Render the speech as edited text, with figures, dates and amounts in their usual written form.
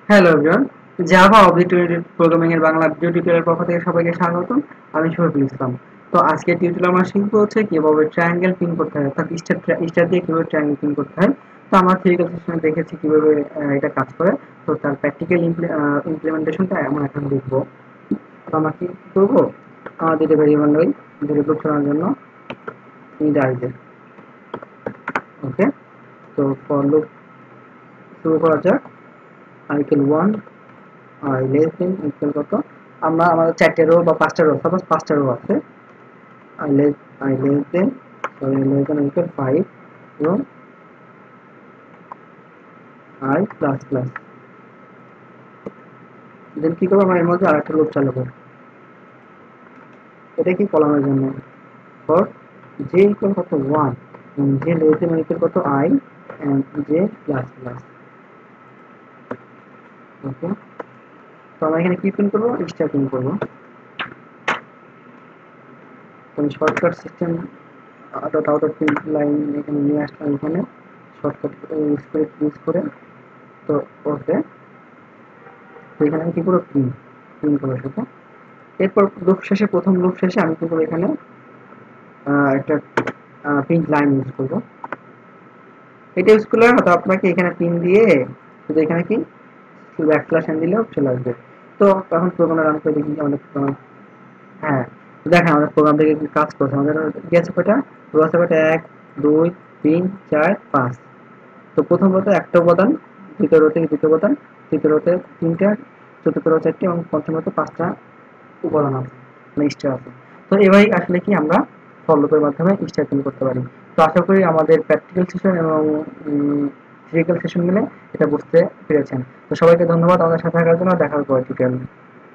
Hello everyone, Java object oriented programming এর Bangla video টিউটোরিয়ালের পক্ষ থেকে সবাইকে স্বাগতম। আমি শহীদুল ইসলাম। তো আজকের টিউটোরিয়াল আমরা শিখবো হচ্ছে কিভাবে ট্রায়াঙ্গেল পিন করতে হয়, অর্থাৎ স্টার দিয়ে কিভাবে ট্রায়াঙ্গেল পিন করতে হয়। তো আমরা থিওরিক্যাল সেশনে দেখেছি কিভাবে এটা কাজ করে। তো তার প্র্যাকটিক্যাল ইমপ্লিমেন্টেশনটা আমরা এখন দেখবো। তো আমরা কি করবো, আমাদের দুটো ভেরিয়েবল রই, দুটো ঘোষণার জন্য ইন্ট আসবে। ওকে, তো ফর লুপ শুরু করা যাক। i equal 1, i less than equal কত, আমরা আমাদের 4টে রো বা 5টা রো, সাপোজ 5টা রো আছে। i less i less than sorry less than equal 5 এবং i plus plus। দেন কি করবো, আমরা এর মধ্যে আরেকটা লুপ চালাবো। এটা কি কলামের জন্য, ফর j equal কত 1 এবং j less than equal কত i and j plus plus। ওকে, তো আমরা এখানে কি প্রিন্ট করবো, স্টার প্রিন্ট করবো। আমি shortcut system dot out of print line এখানে নিয়ে আসলাম, এখানে শর্টকাট স্ক্রিপ্ট ইউজ করে। তো ওকে, তো এখানে আমি কি করবো, প্রিন্ট করবো সেটা। এরপর লুপ শেষে, প্রথম লুপ শেষে আমি কি করবো, এখানে একটা প্রিন্ট লাইন ইউজ করবো। এটা ইউজ করলে হয়তো আপনাকে এখানে পিন দিয়ে শুধু এখানে কি ব্যাকস্ল্যাশ এন দিলেও চলে আসবে। তো এখন প্রোগ্রামে রান করে দেখি আমাদের প্রোগ্রাম। হ্যাঁ, দেখেন আমাদের প্রোগ্রাম থেকে কি কাজ করছে। আমাদের গেছে কয়টা রো আছে, কয়টা 1 2 3 4 5। তো প্রথম রোতে একটা উপাদান, দ্বিতীয় রোতে দ্বিতীয় উপাদান, তৃতীয় রোতে 3টা, চতুর্থ রো 4টে এবং পঞ্চম রোতে 5টা উপাদান আছে, মানে স্টার আছে। তো এভাবেই আসলে কি আমরা ফর লুপের মাধ্যমে স্টার প্রিন্ট করতে পারি। তো আশা করি আমাদের প্র্যাকটিক্যাল সেশন এবং থিওরিক্যাল সেশন মিলে এটা বুঝতে পেরেছেন। তো সবাইকে ধন্যবাদ আমাদের সাথে থাকার জন্য। দেখা হবে পরের টিউটোরিয়ালে।